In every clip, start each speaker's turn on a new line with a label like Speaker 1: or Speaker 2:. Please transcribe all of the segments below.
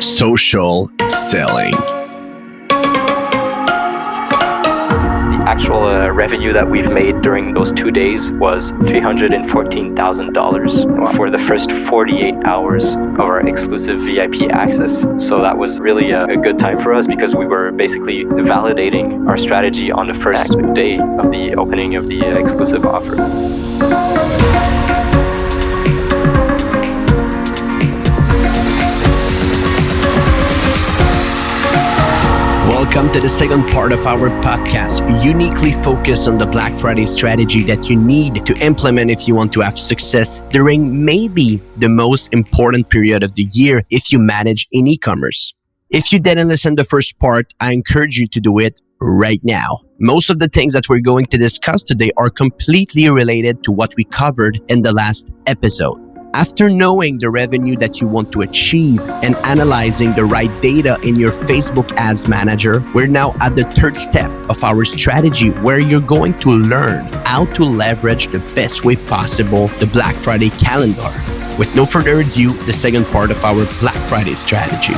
Speaker 1: Social selling.
Speaker 2: The actual revenue that we've made during those 2 days was $314,000 for the first 48 hours of our exclusive VIP access. So that was really a good time for us because we were basically validating our strategy on the first day of the opening of the exclusive offer.
Speaker 1: Welcome to the second part of our podcast, uniquely focused on the Black Friday strategy that you need to implement if you want to have success during maybe the most important period of the year if you manage in e-commerce. If you didn't listen to the first part, I encourage you to do it right now. Most of the things that we're going to discuss today are completely related to what we covered in the last episode. After knowing the revenue that you want to achieve and analyzing the right data in your Facebook Ads Manager, we're now at the third step of our strategy where you're going to learn how to leverage the best way possible the Black Friday calendar. With no further ado, the second part of our Black Friday strategy.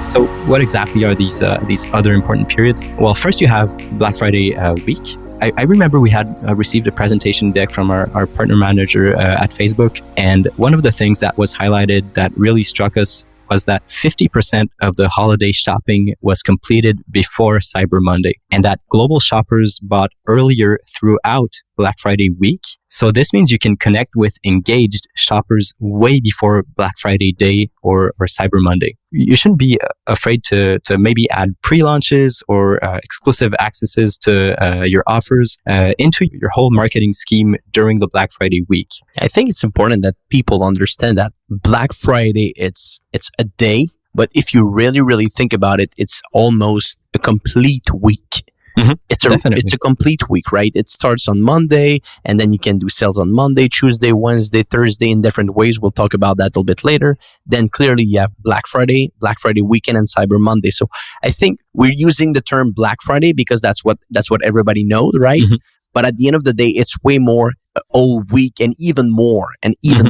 Speaker 2: So what exactly are these other important periods? Well, first you have Black Friday week. I remember we had received a presentation deck from our partner manager at Facebook. And one of the things that was highlighted that really struck us was that 50% of the holiday shopping was completed before Cyber Monday, and that global shoppers bought earlier throughout Black Friday week. So this means you can connect with engaged shoppers way before Black Friday day or Cyber Monday. You shouldn't be afraid to maybe add pre-launches or exclusive accesses to your offers into your whole marketing scheme during the Black Friday week.
Speaker 1: I think it's important that people understand that Black Friday, it's a day, but if you really think about it, it's almost a complete week.
Speaker 2: Mm-hmm.
Speaker 1: It's a complete week, right? It starts on Monday, and then you can do sales on Monday, Tuesday, Wednesday, Thursday in different ways. We'll talk about that a little bit later. Then clearly you have Black Friday weekend, and Cyber Monday. So I think we're using the term Black Friday because that's what everybody knows, right?
Speaker 2: Mm-hmm.
Speaker 1: But at the end of the day, it's way more a whole week and even more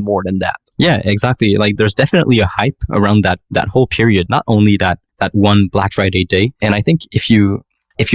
Speaker 1: more than that.
Speaker 2: Yeah, exactly. Like there's definitely a hype around that whole period, not only that one Black Friday day. And I think if you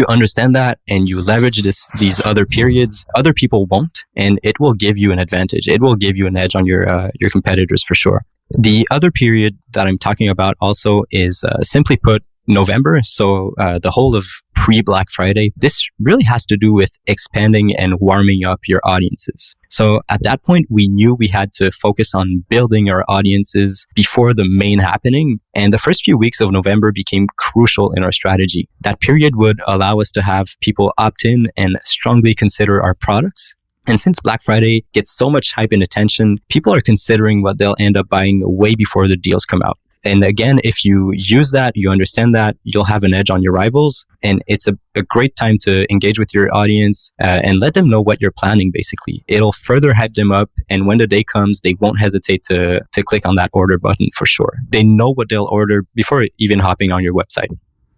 Speaker 2: understand that and you leverage these other periods, other people won't, and it will give you an advantage. It will give you an edge on your competitors for sure. The other period that I'm talking about also is simply put November. So the whole of pre-Black Friday. This really has to do with expanding and warming up your audiences. So at that point, we knew we had to focus on building our audiences before the main happening. And the first few weeks of November became crucial in our strategy. That period would allow us to have people opt in and strongly consider our products. And since Black Friday gets so much hype and attention, people are considering what they'll end up buying way before the deals come out. And again, if you use that, you understand that, you'll have an edge on your rivals. And it's a great time to engage with your audience and let them know what you're planning, basically. It'll further hype them up. And when the day comes, they won't hesitate to click on that order button for sure. They know what they'll order before even hopping on your website.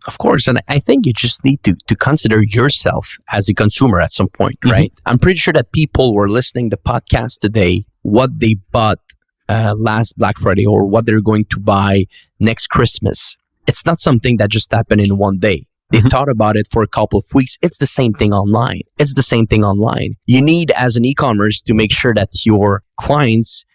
Speaker 1: Of course. And I think you just need to consider yourself as a consumer at some point, right? Mm-hmm. I'm pretty sure that people who are listening to the podcast today, what they bought last Black Friday or what they're going to buy next Christmas, it's not something that just happened in one day. They thought about it for a couple of weeks. It's the same thing online. You need, as an e-commerce, to make sure that your clients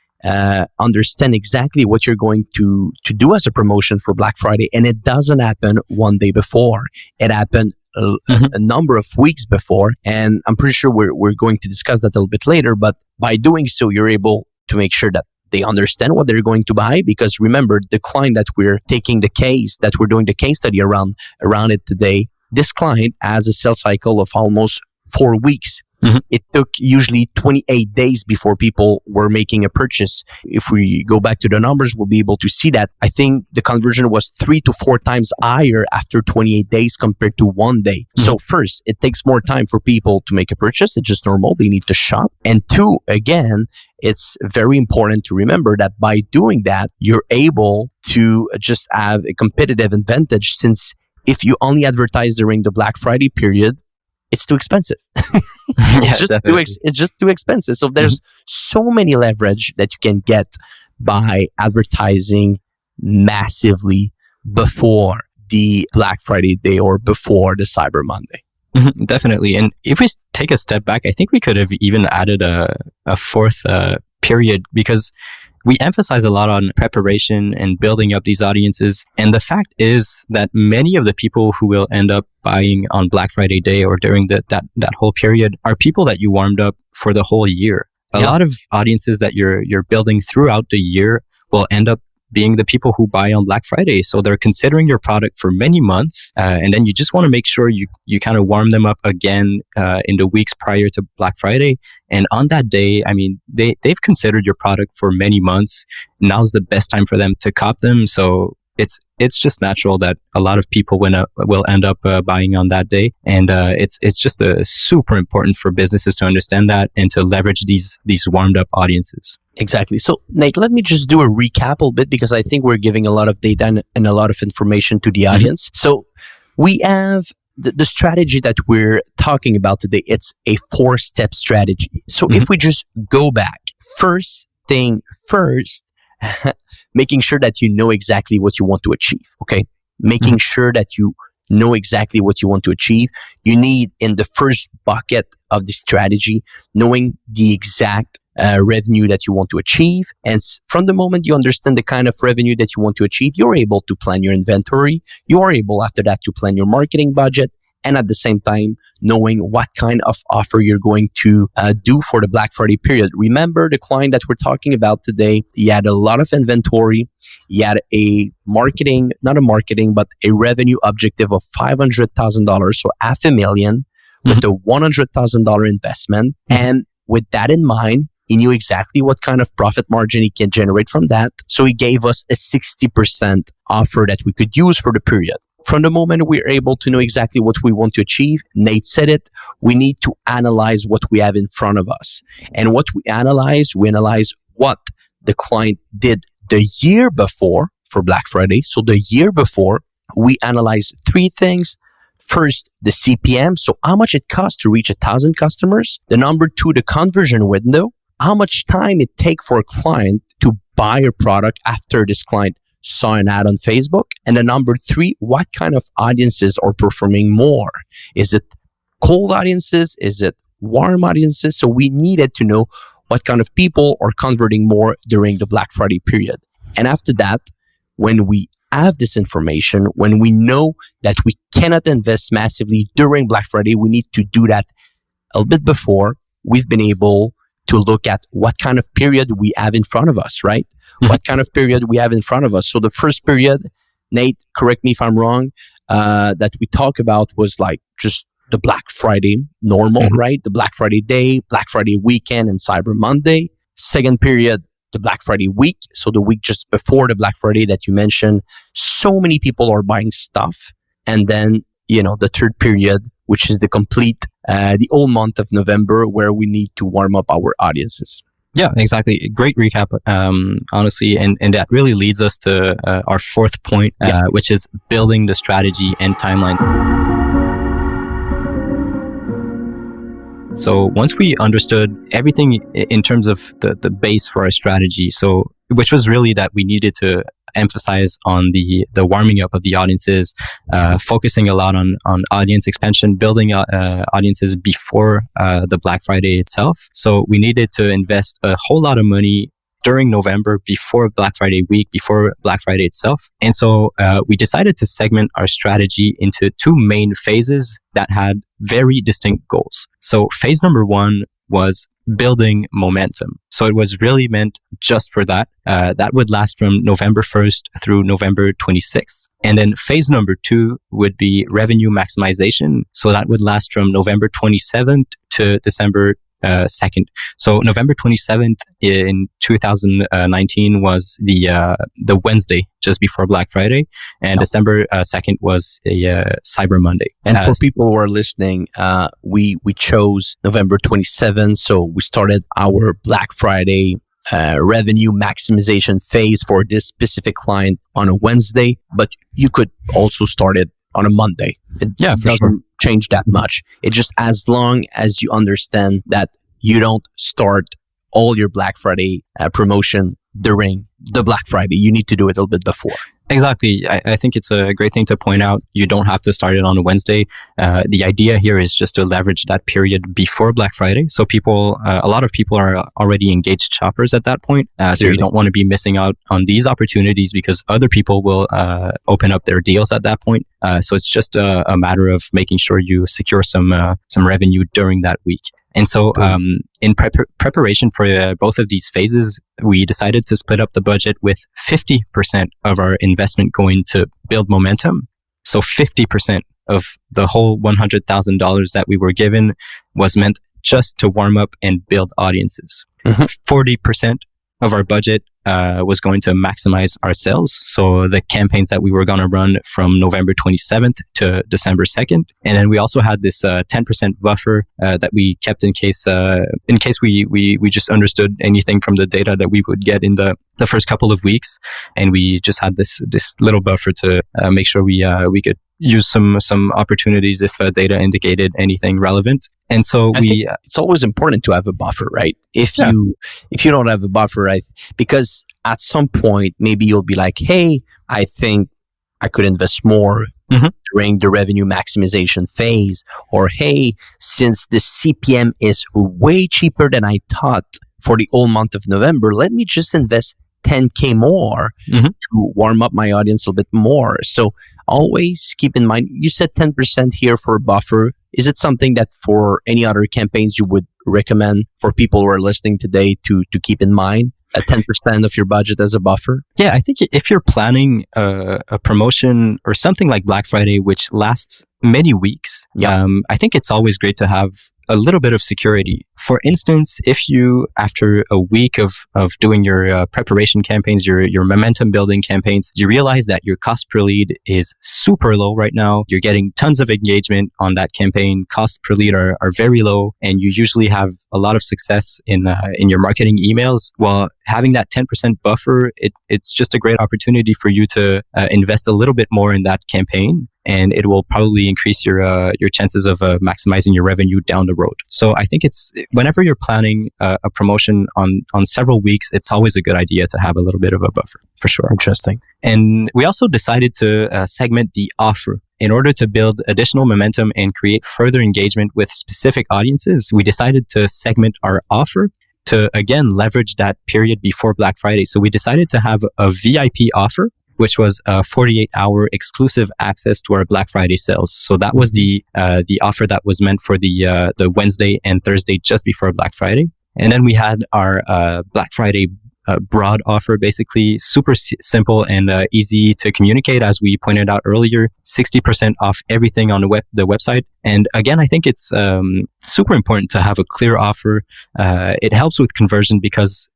Speaker 1: understand exactly what you're going to do as a promotion for Black Friday. And it doesn't happen one day before. It happened a number of weeks before. And I'm pretty sure we're going to discuss that a little bit later. But by doing so, you're able to make sure that they understand what they're going to buy. Because remember, the client that we're taking the case, that we're doing the case study around it today, this client has a sales cycle of almost 4 weeks. Mm-hmm. It took usually 28 days before people were making a purchase. If we go back to the numbers, we'll be able to see that. I think the conversion was 3 to 4 times higher after 28 days compared to 1 day. Mm-hmm. So first, it takes more time for people to make a purchase. It's just normal. They need to shop. And 2, again, it's very important to remember that by doing that, you're able to just have a competitive advantage, since if you only advertise during the Black Friday period, it's too expensive. It's just too expensive. So there's so many leverage that you can get by advertising massively before the Black Friday day or before the Cyber Monday.
Speaker 2: Definitely. And if we take a step back, I think we could have even added a fourth period, because we emphasize a lot on preparation and building up these audiences. And the fact is that many of the people who will end up buying on Black Friday day or during that whole period are people that you warmed up for the whole year. A lot of audiences that you're building throughout the year will end up being the people who buy on Black Friday. So they're considering your product for many months. And then you just want to make sure you kind of warm them up again in the weeks prior to Black Friday. And on that day, I mean, they've considered your product for many months. Now's the best time for them to cop them. So it's just natural that a lot of people will end up buying on that day. And it's just super important for businesses to understand that and to leverage these warmed up audiences.
Speaker 1: Exactly. So, Nate, let me just do a recap a bit, because I think we're giving a lot of data and a lot of information to the audience. So we have the strategy that we're talking about today. It's a 4-step strategy. So if we just go back, first thing first, making sure that you know exactly what you want to achieve. Okay. Making sure that you know exactly what you want to achieve. You need, in the first bucket of the strategy, knowing the exact revenue that you want to achieve. And from the moment you understand the kind of revenue that you want to achieve, you're able to plan your inventory. You are able after that to plan your marketing budget. And at the same time, knowing what kind of offer you're going to do for the Black Friday period. Remember, the client that we're talking about today, he had a lot of inventory. He had a but a revenue objective of $500,000, so $500,000 with a $100,000 investment. And with that in mind, he knew exactly what kind of profit margin he can generate from that. So he gave us a 60% offer that we could use for the period. From the moment we're able to know exactly what we want to achieve, Nate said it, we need to analyze what we have in front of us. And what we analyze what the client did the year before for Black Friday. So the year before, we analyze 3 things. First, the CPM. So how much it costs to reach 1,000 customers. The number 2, the conversion window. How much time it takes for a client to buy a product after this client saw an ad on Facebook. And the number 3, what kind of audiences are performing more? Is it cold audiences? Is it warm audiences? So we needed to know what kind of people are converting more during the Black Friday period. And after that, when we have this information, when we know that we cannot invest massively during Black Friday, we need to do that a little bit before. We've been able to look at what kind of period we have in front of us, right? What kind of period we have in front of us. So the first period, Nate, correct me if I'm wrong, that we talk about was like just the Black Friday normal, right? The Black Friday day, Black Friday weekend, and Cyber Monday. Second period, the Black Friday week. So the week just before the Black Friday that you mentioned, so many people are buying stuff. And then, the third period, which is the whole month of November, where we need to warm up our audiences.
Speaker 2: Yeah, exactly. Great recap, honestly. And that really leads us to our fourth point, which is building the strategy and timeline. So once we understood everything in terms of the base for our strategy, which was really that we needed to emphasize on the warming up of the audiences, focusing a lot on audience expansion, building audiences before the Black Friday itself. So we needed to invest a whole lot of money during November, before Black Friday week, before Black Friday itself. And so we decided to segment our strategy into 2 main phases that had very distinct goals. So phase number 1 was building momentum. So it was really meant just for that. That would last from November 1st through November 26th. And then phase number 2 would be revenue maximization. So that would last from November 27th to December 2nd. So November 27th in 2019 was the Wednesday just before Black Friday, and December 2nd was a Cyber Monday.
Speaker 1: And for people who are listening, we chose November 27th, so we started our Black Friday revenue maximization phase for this specific client on a Wednesday, but you could also start it on a Monday. It doesn't change that much. It just, as long as you understand that you don't start all your Black Friday promotion during the Black Friday. You need to do it a little bit before.
Speaker 2: Exactly. I think it's a great thing to point out. You don't have to start it on a Wednesday. The idea here is just to leverage that period before Black Friday. So a lot of people are already engaged shoppers at that point. So you don't want to be missing out on these opportunities because other people will open up their deals at that point. So it's just a matter of making sure you secure some revenue during that week. And so in preparation for both of these phases, we decided to split up the budget with 50% of our investment going to build momentum. So 50% of the whole $100,000 that we were given was meant just to warm up and build audiences. 40% of our budget was going to maximize our sales. So the campaigns that we were going to run from November 27th to December 2nd. And then we also had this 10% buffer that we kept in case we just understood anything from the data that we would get in the first couple of weeks. And we just had this little buffer to make sure we could use some opportunities if data indicated anything relevant. And so
Speaker 1: it's always important to have a buffer, right? If you don't have a buffer, because at some point maybe you'll be like, hey, I think I could invest more during the revenue maximization phase, or hey, since the CPM is way cheaper than I thought for the whole month of November, let me just invest $10,000 more to warm up my audience a little bit more. So always keep in mind, you said 10% here for a buffer. Is it something that for any other campaigns you would recommend for people who are listening today to keep in mind? At 10% of your budget as a buffer?
Speaker 2: Yeah, I think if you're planning a promotion or something like Black Friday, which lasts many weeks, I think it's always great to have a little bit of security. For instance, if you, after a week of doing your preparation campaigns, your momentum building campaigns, you realize that your cost per lead is super low right now. You're getting tons of engagement on that campaign. Costs per lead are very low, and you usually have a lot of success in your marketing emails. Well, having that 10% buffer, it's just a great opportunity for you to invest a little bit more in that campaign. And it will probably increase your chances of maximizing your revenue down the road. So I think it's whenever you're planning a promotion on several weeks, it's always a good idea to have a little bit of a buffer, for sure.
Speaker 1: Interesting.
Speaker 2: And we also decided to segment the offer. In order to build additional momentum and create further engagement with specific audiences, we decided to segment our offer to, again, leverage that period before Black Friday. So we decided to have a VIP offer, which was a 48-hour exclusive access to our Black Friday sales. So that was the offer that was meant for the Wednesday and Thursday just before Black Friday. And then we had our Black Friday broad offer, basically super simple and easy to communicate. As we pointed out earlier, 60% off everything on the website. And again, I think it's super important to have a clear offer. It helps with conversions because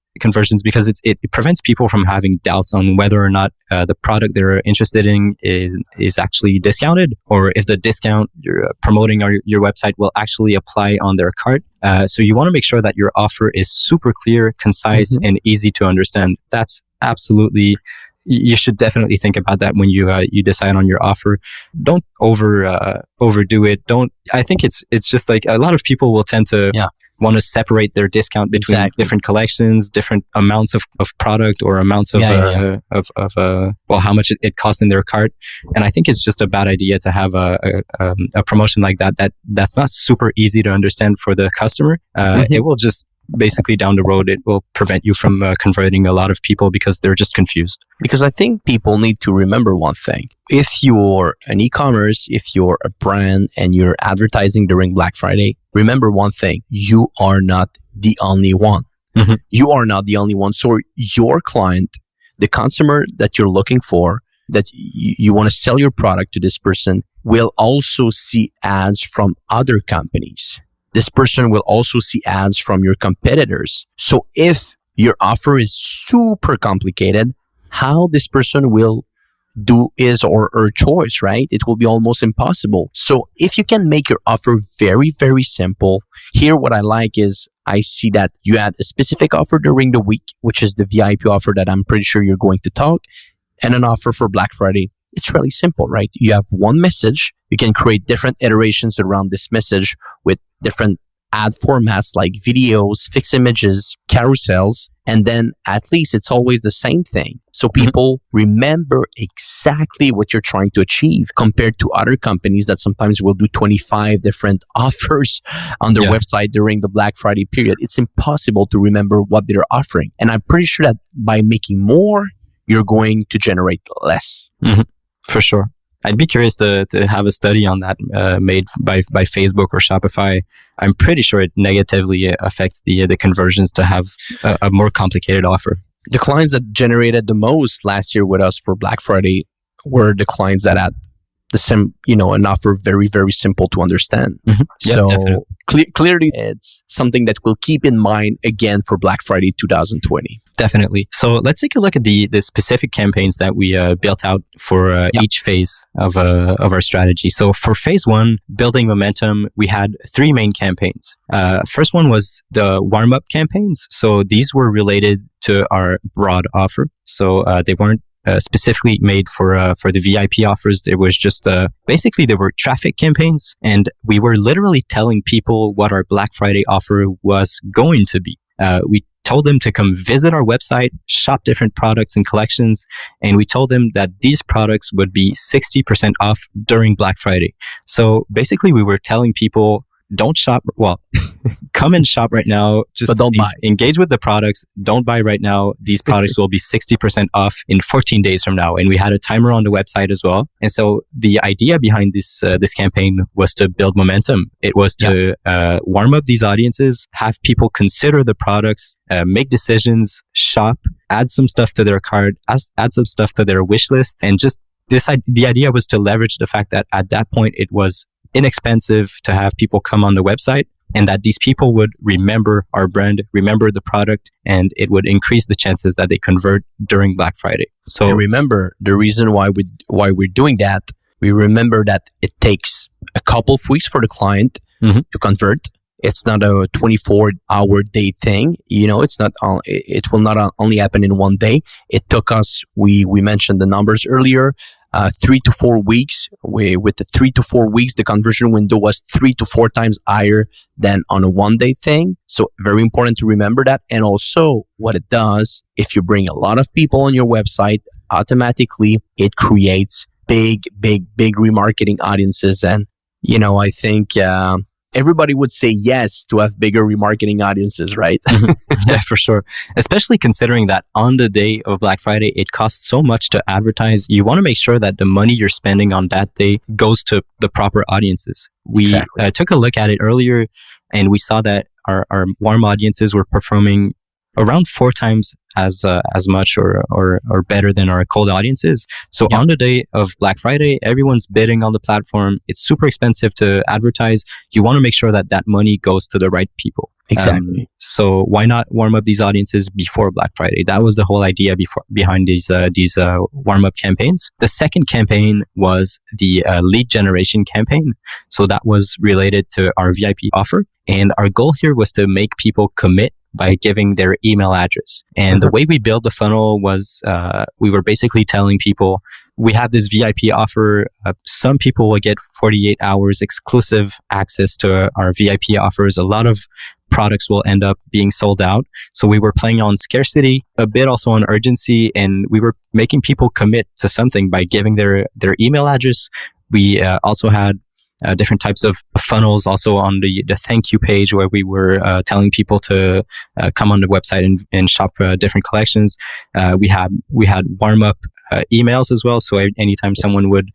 Speaker 2: it prevents people from having doubts on whether or not the product they're interested in is actually discounted, or if the discount you're promoting on your website will actually apply on their cart. So you want to make sure that your offer is super clear, concise, and easy to understand. That's absolutely, you should definitely think about that when you decide on your offer. Don't overdo it. I think it's just like a lot of people will tend to want to separate their discount between different collections, different amounts of product, or amounts of how much it costs in their cart. And I think it's just a bad idea to have a promotion like that's not super easy to understand for the customer. It will just basically down the road, it will prevent you from converting a lot of people because they're just confused.
Speaker 1: Because I think people need to remember one thing. If you're an e-commerce, if you're a brand and you're advertising during Black Friday, remember one thing. You are not the only one. You are not the only one. So your client, the consumer that you're looking for, that you want to sell your product to this person, will also see ads from other companies. This person will also see ads from your competitors. So if your offer is super complicated, how this person will do his or her choice, right? It will be almost impossible. So if you can make your offer very, very simple, here what I like is I see that you had a specific offer during the week, which is the VIP offer that I'm pretty sure you're going to talk, and an offer for Black Friday. It's really simple, right? You have one message. You can create different iterations around this message with different ad formats like videos, fixed images, carousels, and then at least it's always the same thing. So people remember exactly what you're trying to achieve compared to other companies that sometimes will do 25 different offers on their website during the Black Friday period. It's impossible to remember what they're offering. And I'm pretty sure that by making more, you're going to generate less.
Speaker 2: For sure. I'd be curious to have a study on that made by Facebook or Shopify. I'm pretty sure it negatively affects the conversions to have a more complicated offer.
Speaker 1: The clients that generated the most last year with us for Black Friday were the clients that had the same, an offer very, very simple to understand. So clearly it's something that we'll keep in mind again for Black Friday 2020.
Speaker 2: Definitely. So let's take a look at the specific campaigns that we built out for each phase of our strategy. So for phase 1, building momentum, we had 3 main campaigns. First one was the warm-up campaigns. So these were related to our broad offer. So they weren't specifically made for the VIP offers. It was just basically they were traffic campaigns, and we were literally telling people what our Black Friday offer was going to be. We told them to come visit our website, shop different products and collections, and we told them that these products would be 60% off during Black Friday. So basically we were telling people, don't shop. Well, come and shop right now. Just
Speaker 1: but don't buy.
Speaker 2: Engage with the products. Don't buy right now. These products will be 60% off in 14 days from now. And we had a timer on the website as well. And so the idea behind this campaign was to build momentum. It was to warm up these audiences, have people consider the products, make decisions, shop, add some stuff to their cart, add some stuff to their wish list, and just the idea was to leverage the fact that at that point it was inexpensive to have people come on the website, and that these people would remember our brand, remember the product, and it would increase the chances that they convert during Black Friday. So
Speaker 1: and remember the reason why we're doing that. We remember that it takes a couple of weeks for the client to convert. It's not a 24-hour day thing. It's not. It will not only happen in one day. It took us. We mentioned the numbers earlier. 3 to 4 weeks. With the 3 to 4 weeks, the conversion window was 3 to 4 times higher than on a one-day thing. So very important to remember that. And also what it does, if you bring a lot of people on your website, automatically it creates big remarketing audiences. And, I think everybody would say yes to have bigger remarketing audiences, right?
Speaker 2: Yeah, for sure. Especially considering that on the day of Black Friday, it costs so much to advertise. You want to make sure that the money you're spending on that day goes to the proper audiences. We took a look at it earlier, and we saw that our warm audiences were performing around 4 times as much or better than our cold audiences. So on the day of Black Friday, everyone's bidding on the platform. It's super expensive to advertise. You want to make sure that money goes to the right people.
Speaker 1: Exactly.
Speaker 2: So why not warm up these audiences before Black Friday? That was the whole idea behind these warm up campaigns. The second campaign was the lead generation campaign. So that was related to our VIP offer. And our goal here was to make people commit by giving their email address. And the way we built the funnel was we were basically telling people, we have this VIP offer. Some people will get 48 hours exclusive access to our VIP offers. A lot of products will end up being sold out. So we were playing on scarcity, a bit also on urgency, and we were making people commit to something by giving their email address. We also had different types of funnels also on the thank you page, where we were telling people to come on the website and shop different collections. We had warm up emails as well. So anytime someone would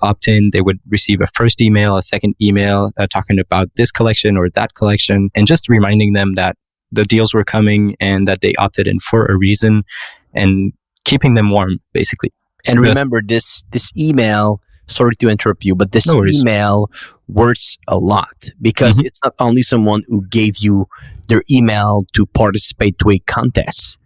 Speaker 2: opt in, they would receive a first email, a second email talking about this collection or that collection, and just reminding them that the deals were coming and that they opted in for a reason, and keeping them warm, basically.
Speaker 1: And remember, this email, sorry to interrupt you, but this email works a lot, because it's not only someone who gave you their email to participate to a contest.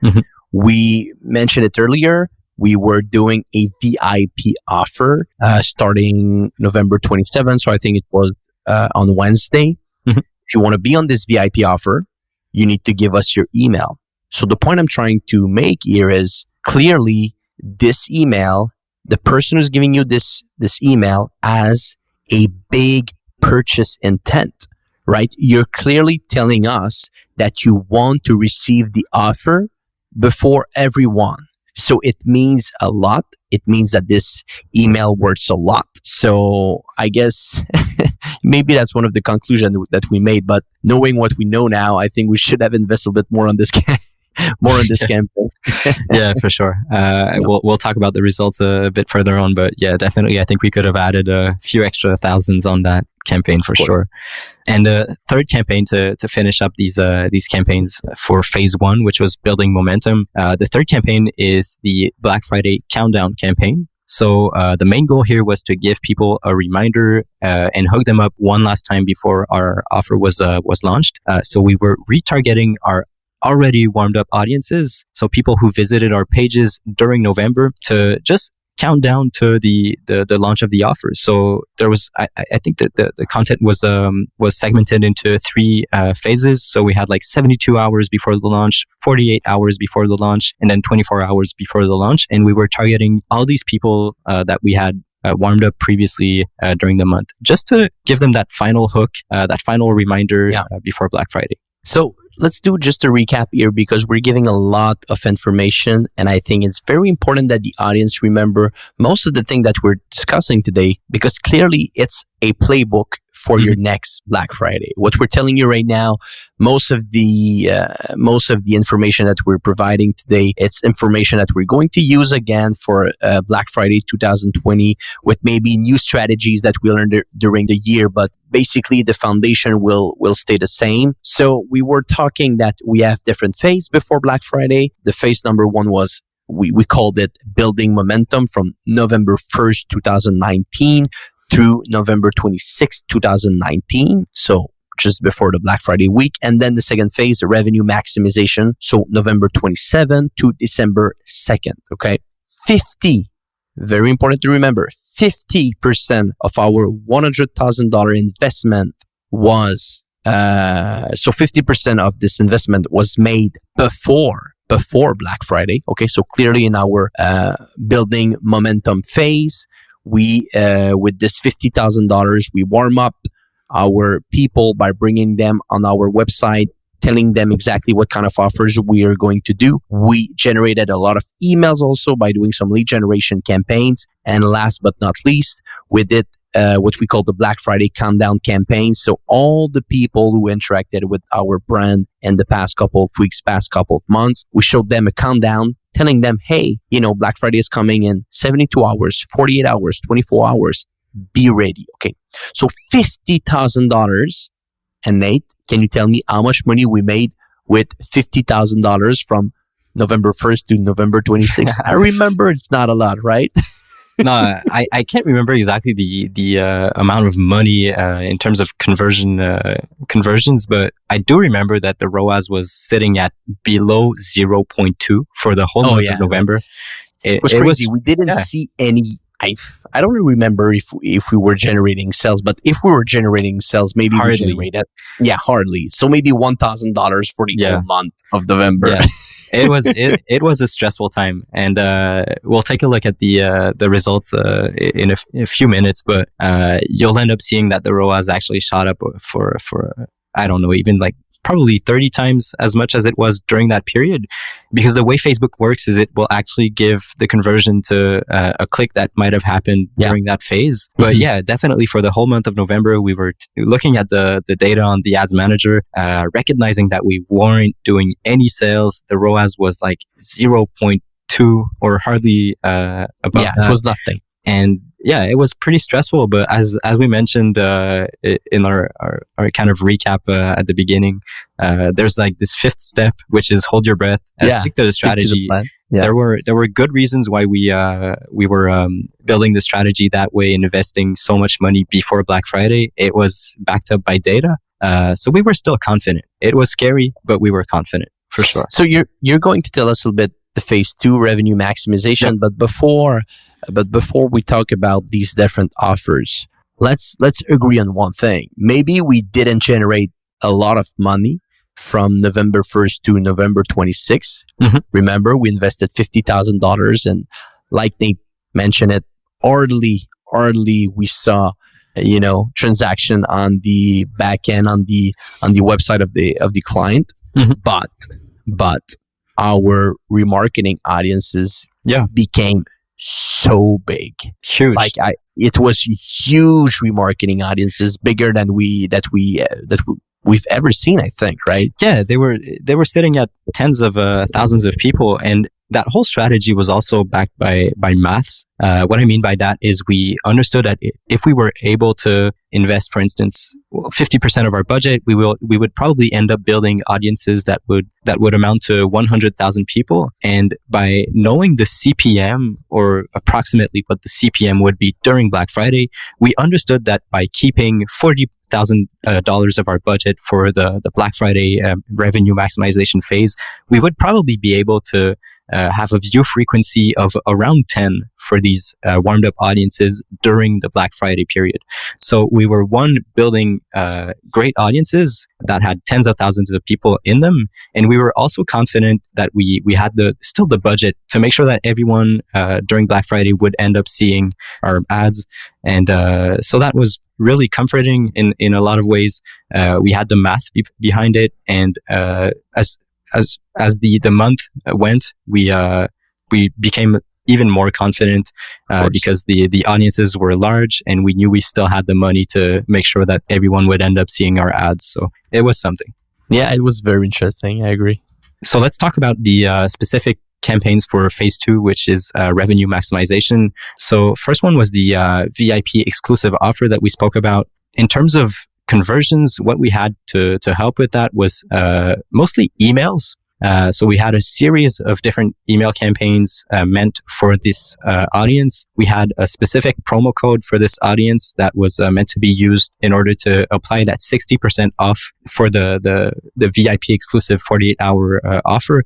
Speaker 1: We mentioned it earlier. We were doing a VIP offer starting November 27th. So I think it was on Wednesday. If you want to be on this VIP offer, you need to give us your email. So the point I'm trying to make here is, clearly this email, the person who's giving you this email has a big purchase intent. right? You're clearly telling us that you want to receive the offer before everyone. So it means a lot. It means that this email works a lot. So I guess maybe that's one of the conclusions that we made. But knowing what we know now, I think we should have invested a bit more on this campaign.
Speaker 2: Yeah, for sure. We'll talk about the results a bit further on, but yeah, definitely, I think we could have added a few extra thousands on that campaign for sure. And the third campaign to finish up these campaigns for phase one, which was building momentum. The third campaign is the Black Friday countdown campaign. So the main goal here was to give people a reminder and hook them up one last time before our offer was launched. So we were retargeting our already warmed up audiences, so people who visited our pages during November, to just count down to the launch of the offer. So there was, I think that the content was segmented into three phases. So we had like 72 hours before the launch, 48 hours before the launch, and then 24 hours before the launch. And we were targeting all these people that we had warmed up previously during the month, just to give them that final hook, that final reminder before Black Friday.
Speaker 1: So let's do just a recap here, because we're giving a lot of information, and I think it's very important that the audience remember most of the thing that we're discussing today, because clearly it's a playbook for your next Black Friday. What we're telling you right now, most of the information that we're providing today, it's information that we're going to use again for Black Friday 2020, with maybe new strategies that we learned during the year, but basically the foundation will stay the same. So we were talking that we have different phases before Black Friday. The phase number one was, we called it building momentum, from November 1st, 2019 through November 26th, 2019. So just before the Black Friday week. And then the second phase, the revenue maximization. So November 27th to December 2nd. Okay. Very important to remember, 50% of our $100,000 investment was, so 50% of this investment was made before Black Friday. Okay. So clearly in our building momentum phase, we, with this $50,000, we warm up our people by bringing them on our website, telling them exactly what kind of offers we are going to do. We generated a lot of emails also by doing some lead generation campaigns. And last but not least, we did what we call the Black Friday countdown campaign. So all the people who interacted with our brand in the past couple of weeks, past couple of months, we showed them a countdown, telling them, hey, Black Friday is coming in 72 hours, 48 hours, 24 hours. Be ready. Okay. So $50,000. And Nate, can you tell me how much money we made with $50,000 from November 1st to November 26th? I remember it's not a lot, right?
Speaker 2: No, I can't remember exactly the amount of money in terms of conversions, but I do remember that the ROAS was sitting at below 0.2 for the whole month of November.
Speaker 1: It was crazy. We didn't see any. I don't remember if we were generating sales, but if we were generating sales, maybe we generated. Yeah, hardly. So maybe $1,000 for the whole month of November.
Speaker 2: Yeah. It was a stressful time, and we'll take a look at the results in a few minutes. But you'll end up seeing that the ROAS actually shot up for I don't know, even like probably 30 times as much as it was during that period, because the way Facebook works is it will actually give the conversion to a click that might have happened during that phase. But yeah, definitely for the whole month of November, we were looking at the data on the ads manager, recognizing that we weren't doing any sales. The ROAS was like 0.2 or hardly above that.
Speaker 1: It was nothing.
Speaker 2: And yeah, it was pretty stressful. But as we mentioned in our kind of recap at the beginning, there's like this fifth step, which is hold your breath and stick to the strategy. To the There were good reasons why we were building the strategy that way and investing so much money before Black Friday. It was backed up by data, so we were still confident. It was scary, but we were confident for sure.
Speaker 1: So you're going to tell us a little bit the phase 2 revenue maximization, but before we talk about these different offers, let's agree on one thing. Maybe we didn't generate a lot of money from November 1st to November 26th. Remember, we invested $50,000, and like Nate mentioned it, hardly we saw transaction on the back end on the website of the client.
Speaker 2: Mm-hmm.
Speaker 1: But our remarketing audiences became so big,
Speaker 2: huge.
Speaker 1: like it was huge remarketing audiences, bigger than we've ever seen, I think, right?
Speaker 2: Yeah, they were sitting at tens of thousands of people, and that whole strategy was also backed by maths. What I mean by that is we understood that if we were able to invest, for instance, 50% of our budget, we would probably end up building audiences that would amount to 100,000 people. And by knowing the CPM, or approximately what the CPM would be during Black Friday, we understood that by keeping $40,000 of our budget for the Black Friday revenue maximization phase, we would probably be able to have a view frequency of around 10 for these warmed up audiences during the Black Friday period. So we were building great audiences that had tens of thousands of people in them, and we were also confident that we had still the budget to make sure that everyone during Black Friday would end up seeing our ads, and so that was really comforting in a lot of ways. We had the math behind it, and as the month went, we became even more confident because the audiences were large, and we knew we still had the money to make sure that everyone would end up seeing our ads. So it was something.
Speaker 1: Yeah, it was very interesting. I agree.
Speaker 2: So let's talk about the specific campaigns for phase 2, which is revenue maximization. So first one was the VIP exclusive offer that we spoke about. In terms of conversions, what we had to help with that was mostly emails. So we had a series of different email campaigns meant for this audience. We had a specific promo code for this audience that was meant to be used in order to apply that 60% off for the VIP exclusive 48-hour offer.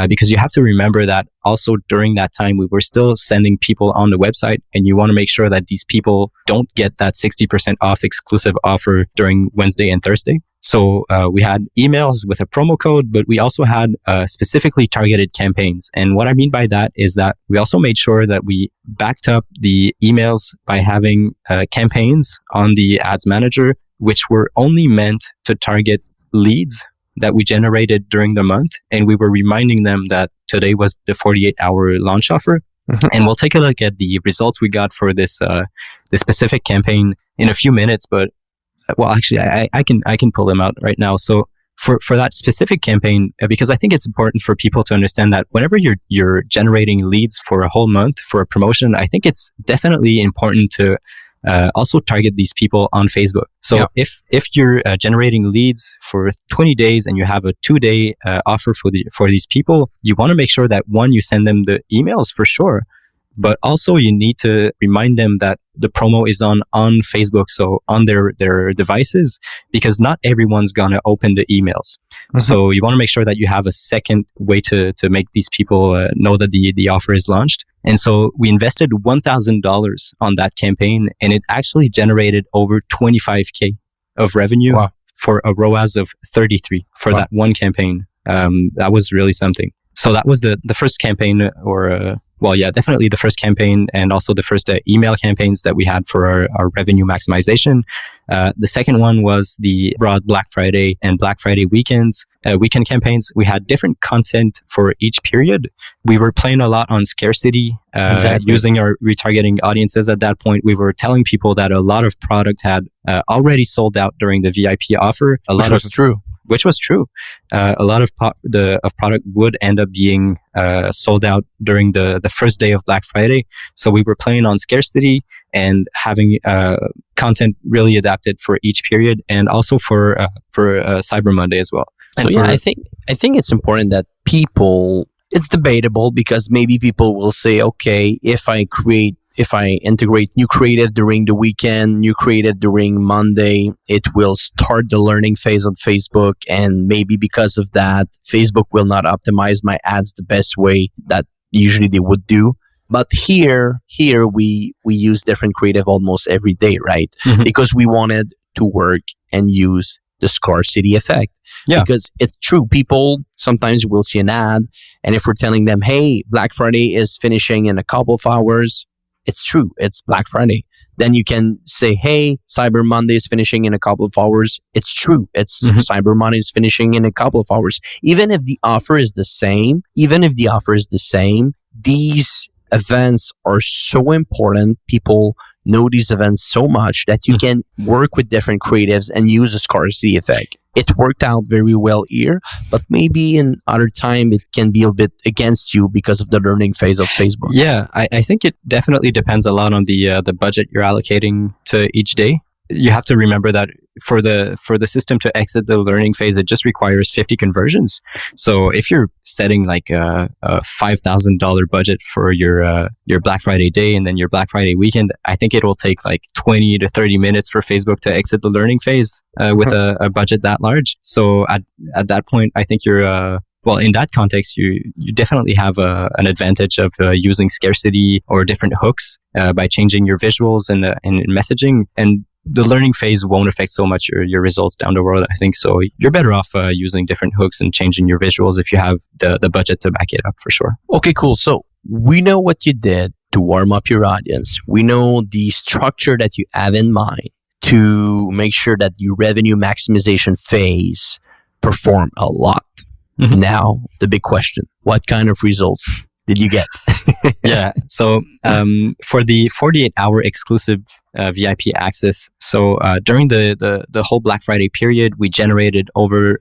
Speaker 2: Because you have to remember that also during that time, we were still sending people on the website, and you want to make sure that these people don't get that 60% off exclusive offer during Wednesday and Thursday. So we had emails with a promo code, but we also had specifically targeted campaigns. And what I mean by that is that we also made sure that we backed up the emails by having campaigns on the ads manager, which were only meant to target leads that we generated during the month. And we were reminding them that today was the 48-hour launch offer. Mm-hmm. And we'll take a look at the results we got for this specific campaign in a few minutes. But well, actually, I can pull them out right now. So for that specific campaign, because I think it's important for people to understand that whenever you're generating leads for a whole month for a promotion, I think it's definitely important to also target these people on Facebook. So if you're generating leads for 20 days and you have a 2-day offer for these people, you want to make sure that one, you send them the emails for sure, but also you need to remind them that the promo is on Facebook, so on their devices, because not everyone's gonna open the emails. Mm-hmm. So you want to make sure that you have a second way to make these people know that the offer is launched. And so we invested $1,000 on that campaign, and it actually generated over $25K of revenue. Wow. For a ROAS of 33 for that one campaign. That was really something. So that was the first campaign, definitely the first campaign, and also the first email campaigns that we had for our revenue maximization. The second one was the broad Black Friday and Black Friday weekend campaigns. We had different content for each period. We were playing a lot on scarcity, using our retargeting audiences. At that point, we were telling people that a lot of product had already sold out during the VIP offer. Which was true. A lot of product would end up being sold out during the first day of Black Friday. So we were playing on scarcity and having content really adapted for each period, and also for Cyber Monday as well.
Speaker 1: So I think it's important that people. It's debatable because maybe people will say, okay, if I integrate new creative during the weekend, new creative during Monday, it will start the learning phase on Facebook. And maybe because of that, Facebook will not optimize my ads the best way that usually they would do. But here we use different creative almost every day, right? Mm-hmm. Because we wanted to work and use the scarcity effect. Yeah. Because it's true. People sometimes will see an ad, and if we're telling them, hey, Black Friday is finishing in a couple of hours, It's true. It's Black Friday. Then you can say, hey, Cyber Monday is finishing in a couple of hours. It's true. It's Cyber Monday is finishing in a couple of hours. Even if the offer is the same, these events are so important. People know these events so much that you can work with different creatives and use a scarcity effect. It worked out very well here, but maybe in other time it can be a bit against you because of the learning phase of Facebook.
Speaker 2: Yeah, I think it definitely depends a lot on the budget you're allocating to each day. You have to remember that for the system to exit the learning phase, it just requires 50 conversions. So if you're setting like a $5,000 budget for your Black Friday day and then your Black Friday weekend, I think it will take like 20 to 30 minutes for Facebook to exit the learning phase with a budget that large. So at that point, I think you're well, in that context, you definitely have an advantage of using scarcity or different hooks by changing your visuals and messaging. And the learning phase won't affect so much your results down the road, I think. So you're better off using different hooks and changing your visuals if you have the budget to back it up, for sure.
Speaker 1: Okay, cool. So we know what you did to warm up your audience. We know the structure that you have in mind to make sure that your revenue maximization phase perform a lot. Now, the big question, what kind of results did you get?
Speaker 2: Yeah. So for the 48-hour exclusive VIP access, so during the whole Black Friday period, we generated over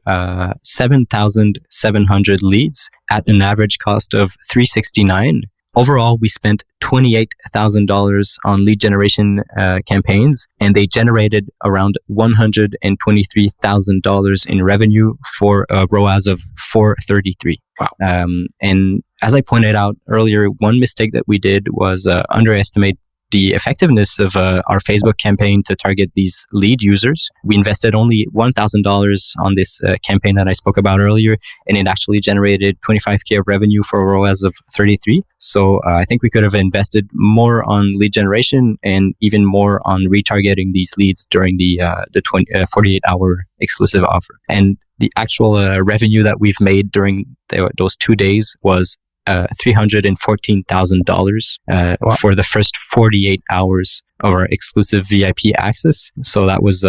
Speaker 2: 7,700 leads at an average cost of $369. Overall, we spent $28,000 on lead generation campaigns, and they generated around $123,000 in revenue for a ROAS of 433.
Speaker 1: Wow.
Speaker 2: And as I pointed out earlier, one mistake that we did was underestimate the effectiveness of our Facebook campaign to target these lead users. We invested only $1,000 on this campaign that I spoke about earlier, and it actually generated $25K of revenue for a ROAS of 33. So I think we could have invested more on lead generation and even more on retargeting these leads during the 48-hour exclusive offer. And the actual revenue that we've made during those 2 days was $314,000 for the first 48 hours of our exclusive VIP access. So that was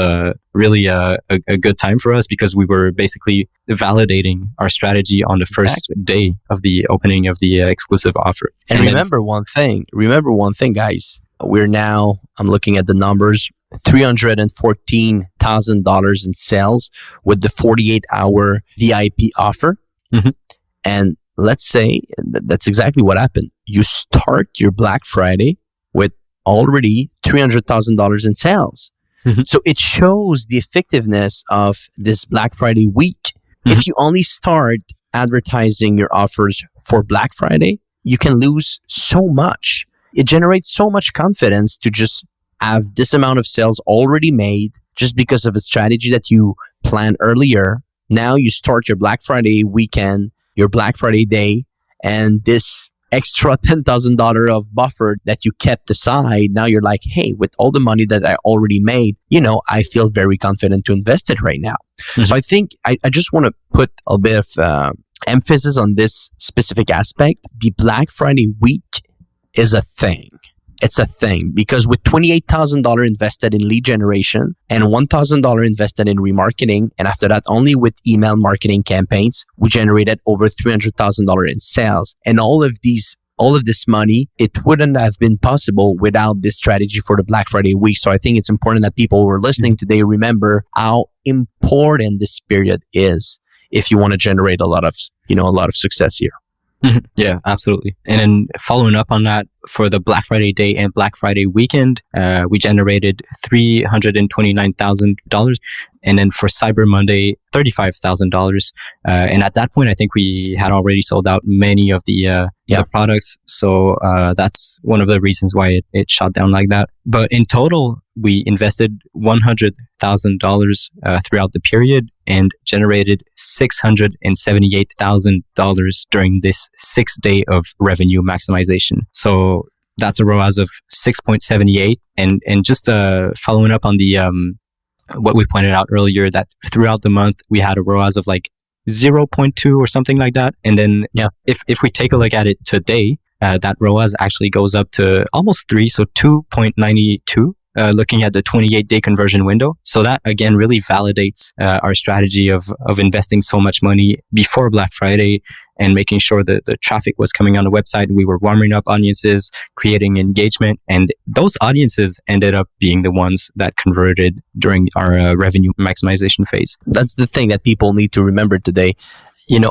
Speaker 2: really a good time for us because we were basically validating our strategy on the first day of the opening of the exclusive offer.
Speaker 1: And remember one thing, guys. I'm looking at the numbers, $314,000 in sales with the 48-hour VIP offer. And let's say that's exactly what happened. You start your Black Friday with already $300,000 in sales. So it shows the effectiveness of this Black Friday week. If you only start advertising your offers for Black Friday, you can lose so much. It generates so much confidence to just have this amount of sales already made just because of a strategy that you planned earlier. Now you start your Black Friday weekend, your Black Friday day, and this extra $10,000 of buffer that you kept aside, now you're like, hey, with all the money that I already made, I feel very confident to invest it right now. So I think I just want to put a bit of emphasis on this specific aspect. The Black Friday week is a thing. It's a thing because with $28,000 invested in lead generation and $1,000 invested in remarketing, and after that, only with email marketing campaigns, we generated over $300,000 in sales. And all of this money, it wouldn't have been possible without this strategy for the Black Friday week. So I think it's important that people who are listening today remember how important this period is if you want to generate a lot of success here.
Speaker 2: Yeah, absolutely. And then following up on that, for the Black Friday day and Black Friday weekend, we generated $329,000. And then for Cyber Monday, $35,000. And at that point, I think we had already sold out many of the products. So that's one of the reasons why it shot down like that. But in total, we invested $100,000 throughout the period and generated $678,000 during this 6 day of revenue maximization. So that's a ROAS of 6.78. And just following up on the what we pointed out earlier, that throughout the month we had a ROAS of like 0.2 or something like that. And then if we take a look at it today, that ROAS actually goes up to almost 3, so 2.92. Looking at the 28-day conversion window. So that, again, really validates our strategy of investing so much money before Black Friday and making sure that the traffic was coming on the website. We were warming up audiences, creating engagement, and those audiences ended up being the ones that converted during our revenue maximization phase.
Speaker 1: That's the thing that people need to remember today.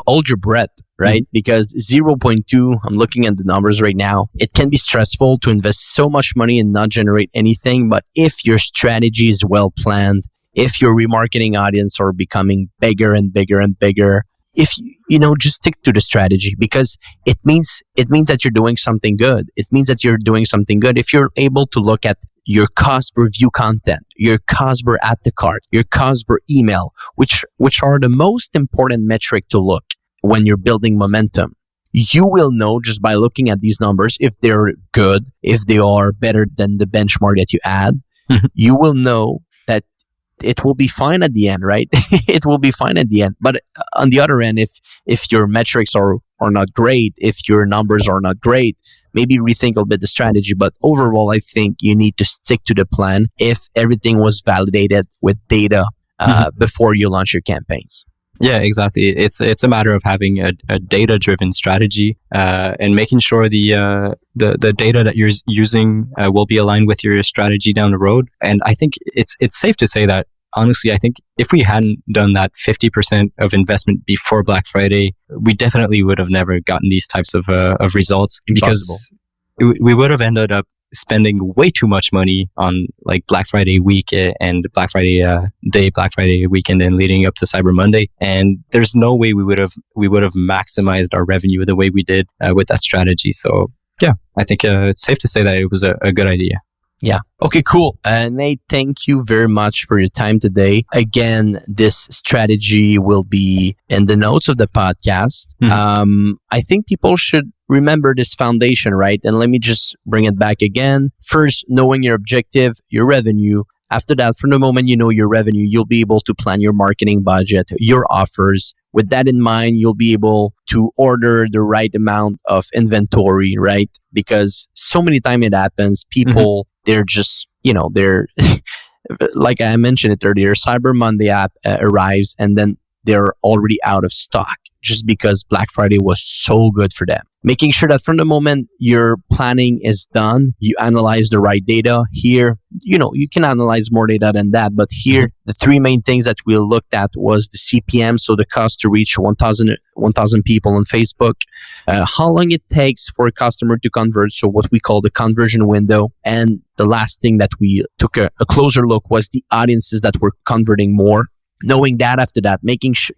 Speaker 1: Hold your breath, right? Because 0.2, I'm looking at the numbers right now. It can be stressful to invest so much money and not generate anything. But if your strategy is well planned, if your remarketing audience are becoming bigger and bigger and bigger, if just stick to the strategy, because it means that you're doing something good. It means that you're doing something good. If you're able to look at your cost per view content, your cost per add to cart, your cost per email, which are the most important metric to look when you're building momentum, you will know just by looking at these numbers if they're good, if they are better than the benchmark that you add. You will know that it will be fine at the end, right? It will be fine at the end. But on the other end, if your metrics are not great, if your numbers are not great, maybe rethink a bit the strategy. But overall, I think you need to stick to the plan if everything was validated with data before you launch your campaigns.
Speaker 2: Yeah, exactly. It's a matter of having a data-driven strategy and making sure the data that you're using will be aligned with your strategy down the road. And I think it's safe to say that, honestly, I think if we hadn't done that 50% of investment before Black Friday, we definitely would have never gotten these types of results.
Speaker 1: Impossible.
Speaker 2: Because we would have ended up spending way too much money on like Black Friday week and Black Friday day, Black Friday weekend, and leading up to Cyber Monday. And there's no way we would have maximized our revenue the way we did with that strategy. So yeah, I think it's safe to say that it was a good idea.
Speaker 1: Yeah. Okay, cool. Nate, thank you very much for your time today. Again, this strategy will be in the notes of the podcast. I think people should remember this foundation, right? And let me just bring it back again. First, knowing your objective, your revenue. After that, from the moment you know your revenue, you'll be able to plan your marketing budget, your offers. With that in mind, you'll be able to order the right amount of inventory, right? Because so many times it happens, people, they're just, they're, like I mentioned it earlier, Cyber Monday app arrives and then they're already out of stock just because Black Friday was so good for them. Making sure that from the moment your planning is done, you analyze the right data. Here, you can analyze more data than that, but here, the three main things that we looked at was the CPM, so the cost to reach 1,000 people on Facebook, how long it takes for a customer to convert, so what we call the conversion window, and the last thing that we took a closer look was the audiences that were converting more. Knowing that after that,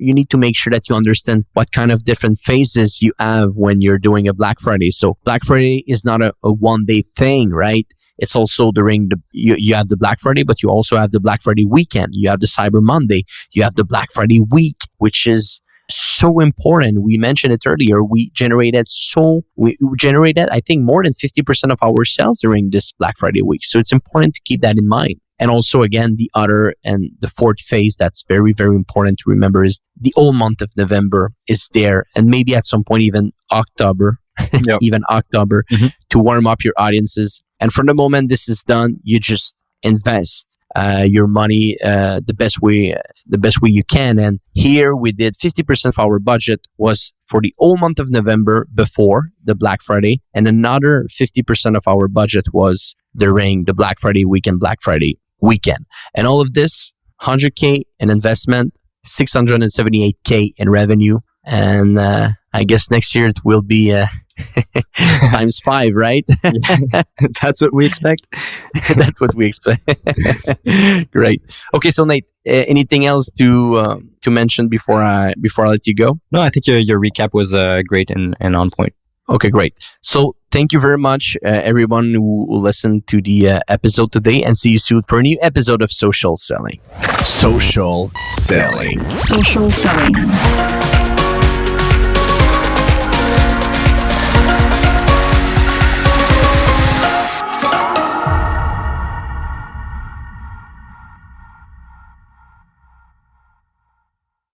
Speaker 1: you need to make sure that you understand what kind of different phases you have when you're doing a Black Friday. So Black Friday is not a one-day thing, right? It's also during you have the Black Friday, but you also have the Black Friday weekend. You have the Cyber Monday. You have the Black Friday week, which is so important. We mentioned it earlier. We generated, I think, more than 50% of our sales during this Black Friday week. So it's important to keep that in mind. And also, again, the other and the fourth phase that's very, very important to remember is the whole month of November is there. And maybe at some point, even October, to warm up your audiences. And from the moment this is done, you just invest your money the best way you can. And here we did 50% of our budget was for the whole month of November before the Black Friday. And another 50% of our budget was during the Black Friday weekend, Black Friday weekend. And all of this, 100K in investment, 678K in revenue. And I guess next year it will be times 5, right?
Speaker 2: That's what we expect.
Speaker 1: That's what we expect. Great. Okay, so Nate, anything else to mention before I let you go?
Speaker 2: No, I think your recap was great and on point.
Speaker 1: Okay, great. So thank you very much, everyone who listened to the episode today, and see you soon for a new episode of Social Selling.
Speaker 3: Social Selling.
Speaker 4: Social Selling.